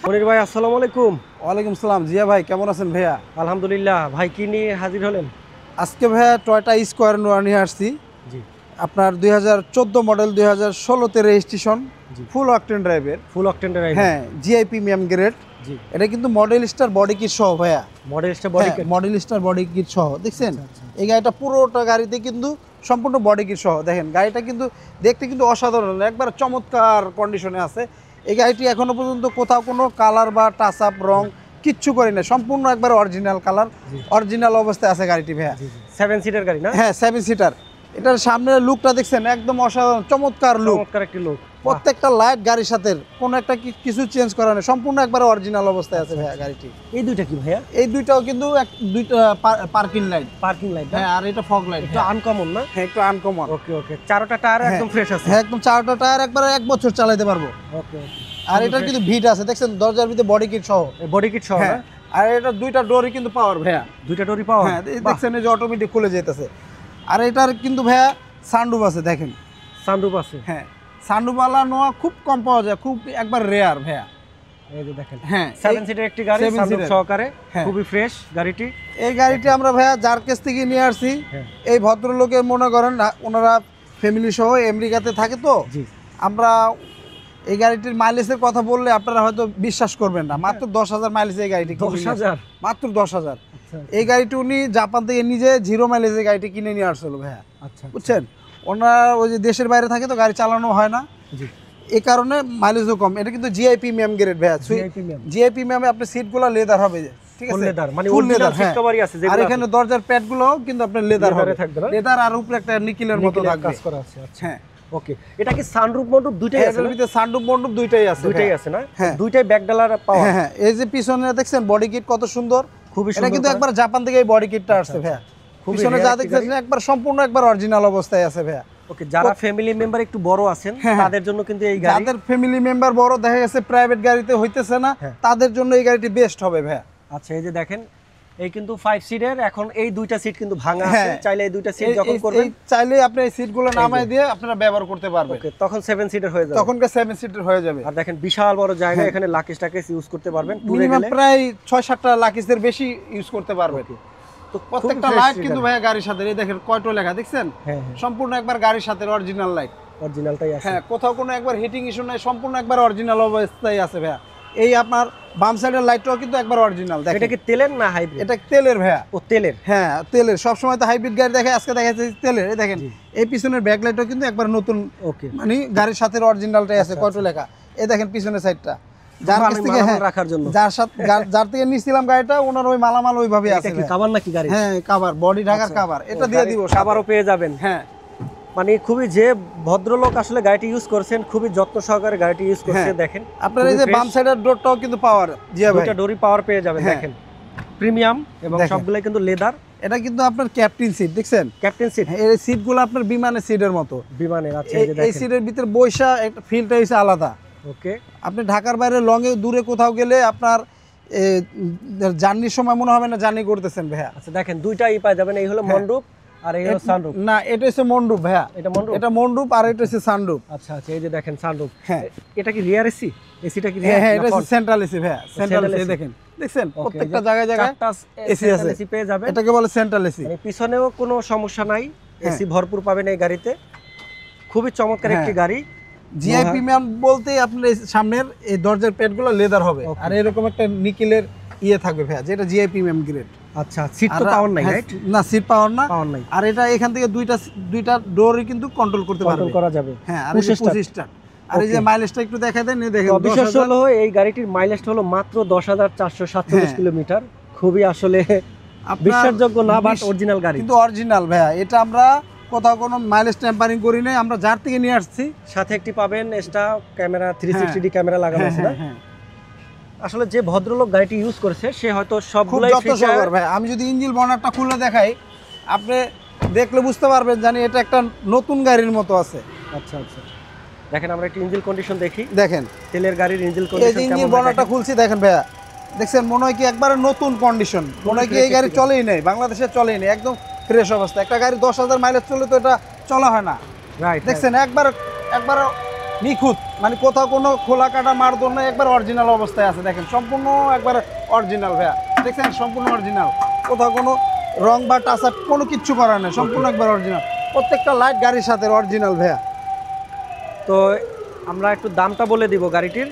মনির ভাই আসসালামু আলাইকুম। ওয়ালাইকুম সালাম। জিয়া ভাই কেমন আছেন ভাইয়া? আলহামদুলিল্লাহ। ভাই কি নিয়ে হাজির হলেন? আজকে ভাইয়া টয়োটা স্কোয়ার নোয়া নিয়ে আসছি। জি আপনার 2014 মডেল, 2016তে রেজিস্ট্রেশন, জি। ফুল অকটেন ড্রাইভের। ফুল অকটেন ড্রাইভ। হ্যাঁ, জিআই প্রিমিয়াম গ্রেড। জি। এটা কিন্তু মডেল স্টার বডি কিট সহ ভাইয়া। Model star body kit. Model star body kit সহ দেখছেন। আচ্ছা। এই গাড়িটা পুরোটা গাড়িতে কিন্তু সম্পূর্ণ বডি কিট সহ। দেখেন গাড়িটা কিন্তু দেখতে কিন্তু অসাধারণ, একবার চমৎকার কন্ডিশনে আছে। এই গাড়িটি এখনো পর্যন্ত কোথাও কোনো কালার বা টাচ আপ রং কিচ্ছু করি না, সম্পূর্ণ একবার অরিজিনাল কালার, অরিজিনাল অবস্থায় আছে গাড়িটি ভাইয়া। 7 সিটার গাড়ি না? হ্যাঁ, 7 সিটার। এটার সামনের লুকটা দেখছেন, একদম অসাধারণ চমৎকার লুক। চমৎকার একটি লুক। প্রত্যেকটা লাইট গাড়ির সাথে কোনো একটা কিছু চেঞ্জ করা নেই, সম্পূর্ণ একবার অরিজিনাল অবস্থায় আছে ভাইয়া গাড়িটি। এই দুইটা কি ভাইয়া? এই দুইটাও কিন্তু দুইটা পার্কিং লাইট। Parking light. হ্যাঁ, আর এটা ফগ লাইট। এটা আনকমন না? হ্যাঁ, একটু আনকমন। ওকে ওকে। চারটা টায়ার একদম ফ্রেশ আছে। হ্যাঁ, একদম চারটা টায়ার একবারে 1 বছর চালাতে পারবো। ওকে ওকে। আর এটার কিন্তু ভিট আছে দেখছেন, দরজার ভিতরে বডি কিট সহ। বডি কিট সহ না? হ্যাঁ, আর এটা দুইটা ডোরই কিন্তু পাওয়ার ভাইয়া। দুইটা ডোরি পাওয়া? হ্যাঁ, দেখছেন এই যে অটোমেটিক খুলে যেতেছে। আর এটার কিন্তু ভাইয়া সানরুফ আছে দেখেন। সানরুফ আছে। হ্যাঁ, সানরুফওয়ালা নোয়া খুব কম পাওয়া যায়, খুব একবার রেয়ার ভাইয়া। এই যে দেখেন। হ্যাঁ, 7 সিটার একটি গাড়ি, সানরুফ সহকারে, খুবই ফ্রেশ গাড়িটি। এই গাড়িটি আমরা ভাইয়া যার কাছ থেকে নিয়ে আসছি, এই ভদ্রলোকের মনে করেন ওনারা ফ্যামিলি সহ আমেরিকাতে থাকে তো। জি। আমরা এই গাড়িটির মাইলেজের কথা বললে আপনারা হয়তো বিশ্বাস করবেন না, মাত্র 10,000 মাইলেজ এই গাড়িটি। 10,000? মাত্র 10,000। আচ্ছা। এই গাড়িটি উনি জাপান থেকে নিজে 0 মাইলেজের গাড়িটি কিনে নিয়ে আসছিল ভাইয়া। আচ্ছা, বুঝছেন, ওনার ওই যে দেশের বাইরে থাকে তো গাড়ি চালানো হয় না, জি। এই কারণে মাইলেজও কম। এটা কিন্তু জিআই প্রিমিয়াম গ্রেড ভাইয়া। জিআই প্রিমিয়ামে আপনার সিটগুলো লেদার হবে, ঠিক আছে? লেদার মানে অরিজিনাল সিট কভারই আছে যেগুলো। আর এখানে দরজার প্যাডগুলোও কিন্তু আপনার লেদার হবে, লেদার আর উপরে একটা নিকেলের মতো থাকবে। কাজ করা আছে। আচ্ছা। হ্যাঁ, ওকে। এটা কি সানরুফ মন্ডপ দুইটাই আছে? এর ভিতরে সানরুফ মন্ডপ দুইটাই আছে। দুইটাই আছে না? হ্যাঁ, দুইটাই ব্যাকডালার পাওয়া। হ্যাঁ হ্যাঁ। এই যে পিছনে দেখছেন বডি কিট কত সুন্দর, খুবই সুন্দর। এটা কিন্তু একবার জাপান থেকে এই বডি কিটটা আসছে ভাইয়া। পিছনে যা দেখছেন একবার সম্পূর্ণ একবার অরিজিনাল অবস্থায় আছে ভাইয়া। ওকে, যারা ফ্যামিলি মেম্বার একটু বড় আছেন তাদের জন্য কিন্তু এই গাড়ি, যাদের ফ্যামিলি মেম্বার বড় দেখা গেছে প্রাইভেট গাড়িতে হইতেছে না, তাদের জন্য এই গাড়িটি বেস্ট হবে ভাইয়া। আচ্ছা, এই যে দেখেন, এই কিন্তু 5 সিটের, এখন এই দুইটা সিট কিন্তু ভাঙা আছে, চাইলে এই দুইটা সিট যখন করবেন চাইলে আপনি এই সিটগুলো নামাই দিয়ে আপনারা ব্যবহার করতে পারবেন। ওকে, তখন 7 সিটার হয়ে যাবে। তখনকার 7 সিটার হয়ে যাবে। আর দেখেন বিশাল বড় জায়গা, এখানে লাকিস টাকেস ইউজ করতে পারবেন। মিনিমাম প্রায় 6-7টা লাকিসের বেশি ইউজ করতে পারবেন। তো প্রত্যেকটা লাইট কিন্তু ভাইয়া গাড়ির সাথে, এই দেখেন কয়টো লেখা দেখছেন, সম্পূর্ণ একবার গাড়ির সাথে অরিজিনাল লাইট। অরিজিনালটাই আছে। হ্যাঁ, কোথাও কোনো একবার হিটিং ইস্যু নাই, সম্পূর্ণ একবার অরিজিনাল অবস্থায় আছে ভাইয়া। এই আপনার বাম সাইডের লাইটটাও কিন্তু একবার অরিজিনাল। দেখেন এটা কি তেলের না হাইব্রিড? এটা তেলের ভাইয়া। ও তেলের? হ্যাঁ, তেলের। সব সময় তো হাইব্রিড গাড়ি দেখে, আজকে দেখা যাচ্ছে তেলের। এই দেখেন এই পিছনের ব্যাক লাইটটাও কিন্তু একবার নতুন। ওকে, মানে গাড়ির সাথে অরিজিনালটাই আছে। কয়টো লেখা, এই দেখেন পিছনের সাইডটা। যার কাছ থেকে রাখার জন্য, যার থেকে নিছিলাম গাড়িটা, ওনার ওই মালামাল ওইভাবে আছে। কি কভার নাকি গাড়ি? হ্যাঁ, কভার, বডি ঢাকার কভার। এটা দিয়ে দিব, কভারও পেয়ে যাবেন। হ্যাঁ, মানে খুবই, যে ভদ্রলোক আসলে গাড়িটি ইউজ করছেন, খুবই যত্ন সহকারে গাড়িটি ইউজ করছে। দেখেন আপনার এই যে বাম সাইডের ডোরটাও কিন্তু পাওয়ার, জিয়া ভাই, দুটো ডোরি পাওয়ার পেয়ে যাবেন। দেখেন প্রিমিয়াম, এবং সবগুলাই কিন্তু লেদার। এটা কিন্তু আপনার ক্যাপ্টেন সিট দেখছেন, ক্যাপ্টেন সিট। এই সিটগুলো আপনার বিমানের সিটের মতো। বিমানের? আচ্ছা, এই সিটের ভিতরে বৈশা একটা ফিলটা হইছে আলাদা। ওকে, আপনি ঢাকার বাইরে লংয়ে দূরে কোথাও গেলে আপনার জার্নির সময় মনে হবে না জার্নি করতেছেন ভাইয়া। আচ্ছা, দেখেন দুইটাই পাওয়া যাবেন। এই হলো মন্ডপ আর এই হলো সানরুফ। না, এটা হচ্ছে মন্ডপ ভাইয়া। এটা মন্ডপ? এটা মন্ডপ আর এটা হচ্ছে সানরুফ। আচ্ছা আচ্ছা, এই যে দেখেন সানরুফ। হ্যাঁ, এটা কি রিয়ার এসি? এসিটা কি রিয়ার? হ্যাঁ, এটা হচ্ছে সেন্ট্রাল এসি ভাইয়া। সেন্ট্রাল এসি দেখেন, দেখছেন প্রত্যেকটা জায়গায় জায়গায় এসি আছে। এসি পেয়ে যাবেন, এটাকে বলে সেন্ট্রাল এসি। মানে পিছনেও কোনো সমস্যা নাই, এসি ভরপুর পাবেন এই গাড়িতে। খুবই চমৎকার একটি গাড়ি। জিআই প্রিমিয়াম বলতে আপনার সামনের এই দরজার প্যাডগুলো লেদার হবে, আর এরকম একটা নিকেলের ইয়ে থাকবে ভাইয়া, যেটা জিআই প্রিমিয়াম গ্রেড। আচ্ছা, সিট তো পাওয়ার নাই, রাইট? না, সিট পাওয়ার না, পাওয়ার নাই। আর এটা এখান থেকে দুইটা ডোরই কিন্তু কন্ট্রোল করতে পারবে, কন্ট্রোল করা যাবে। হ্যাঁ, আর এই 25টা। আর এই যে মাইলেজটা একটু দেখায় দেন, এই দেখেন বিশেষ হলো এই গাড়িটির মাইলেজটা হলো মাত্র 10,447 কিলোমিটার। খুবই আসলে বিশ্বাসযোগ্য না, বাট অরিজিনাল গাড়ি, কিন্তু অরিজিনাল ভাইয়া। এটা আমরা কোথাও কোনো মাইলেজ টেম্পারিং করি নাই, আমরা যার থেকে নিয়ে আসছি। সাথে একটি পাবেন এক্সট্রা ক্যামেরা, 360 ক্যামেরা লাগানো আছে না? আসলে যে ভদ্রলোক গাড়িটি ইউজ করেছে সে হয়তো সবগুলাই ফিচার। ভাই, আমি যদি ইঞ্জিন বর্নারটা খুলে দেখাই, আপনি দেখলে বুঝতে পারবেন জানি এটা একটা নতুন গাড়ির মতো আছে। আচ্ছা আচ্ছা, দেখেন আমরা একটু ইঞ্জিন কন্ডিশন দেখি। দেখেন তেলের গাড়ির ইঞ্জিন কন্ডিশন কেমন, ইঞ্জিন বর্নারটা খুলছি দেখেন ভাইয়া, দেখছেন মনে হয় কি একবারে নতুন কন্ডিশন, মনে হয় কি এই গাড়ি চলেই নাই, বাংলাদেশে চলেই নাই, একদম ফ্রেশ অবস্থা। একটা গাড়ি 10,000 মাইলেজ চলে তো এটা চলা হয় না, রাইট? দেখছেন একবার নিখুঁত। মানে কোথাও কোনো খোলা কাটা মারদোল না, একবার অরিজিনাল অবস্থায় আছে। দেখেন সম্পূর্ণ একবার অরিজিনাল ভাইয়া, দেখছেন সম্পূর্ণ অরিজিনাল, কোথাও কোনো রং বা টাচ আপ কোনো কিচ্ছু করা নেই, সম্পূর্ণ একবার অরিজিনাল। প্রত্যেকটা লাইট গাড়ির সাথে অরিজিনাল ভাইয়া। তো আমরা একটু দামটা বলে দিব গাড়িটির।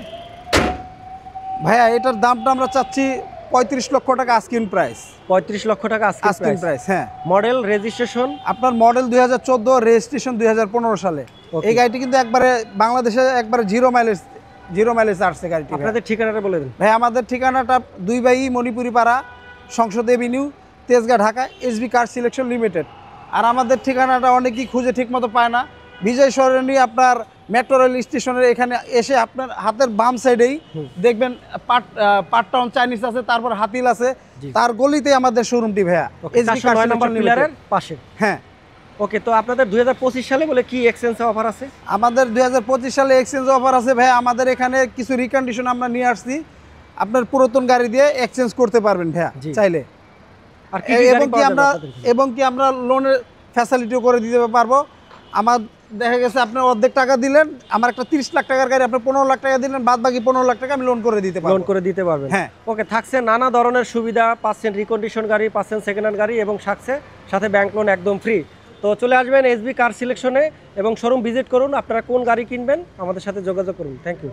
ভাইয়া এটার দামটা আমরা চাচ্ছি 35 লক্ষ টাকা আস্কিং প্রাইস। 35 লক্ষ টাকা আস্কিং আস্কিং প্রাইস। প্রাইস, হ্যাঁ। Model, registration? আপনার মডেল 2014, রেজিস্ট্রেশন 2015 সালে। Okay. এই গাড়িটি কিন্তু একবারে বাংলাদেশে একবারে জিরো মাইলেজ আসছে গাড়িটি। আপনাদের ঠিকানাটা বলে দিন। ভাই আমাদের ঠিকানাটা 2 by Manipuri Para, Sangsad avenue, Tejgaon, Dhaka, SB car selection limited. আর আমাদের ঠিকানাটা অনেকেই খুঁজে ঠিকমতো পায় না। বিজয় সরণি আপনার মেট্রো রেল স্টেশনের এখানে এসে আপনার হাতের বাম সাইডেই দেখবেন পাট টাউন চাইনিজ আছে, তারপর হাতিল আছে, তার গলিতে আমাদের শোরুমটি ভাইয়া, এসবি কার 9 নম্বর সিলেকশন পিলারের লিমিটেড। পাশে। হ্যাঁ। ওকে, তো আপনাদের 2025 সালে বলে কি এক্সচেঞ্জ অফার আছে? আমাদের 2025 সালে এক্সচেঞ্জ অফার আছে ভাই। আমাদের এখানে কিছু রিকন্ডিশন আমরা নিয়ে আসছি, আপনার পুরাতন গাড়ি দিয়ে এক্সচেঞ্জ করতে পারবেন ভাইয়া চাইলে। আর কি কি গাড়ি পাওয়া যাবে আপনাদের এখানে? এবং কি আমরা লোনের ফ্যাসিলিটিও করে দিতে পারবো। আমার দেখা গেছে আপনার অর্ধেক টাকা দিলেন, আমার একটা 30 লাখ টাকার গাড়ি আপনার 15 লাখ টাকা দিলেন, বাদ বাকি 15 লাখ টাকা আমি লোন করে দিতে পারবো। লোন করে দিতে পারবেন। হ্যাঁ। ওকে, থাকছে নানা ধরনের সুবিধা, পাচ্ছেন রিকন্ডিশন গাড়ি, পাচ্ছেন সেকেন্ড হ্যান্ড গাড়ি এবং সাথে ব্যাংক লোন একদম ফ্রি। তো চলে আসবেন এসবি কার সিলেকশনে এবং শোরুম ভিজিট করুন। আপনারা কোন গাড়ি কিনবেন আমাদের সাথে যোগাযোগ করুন। Thank you.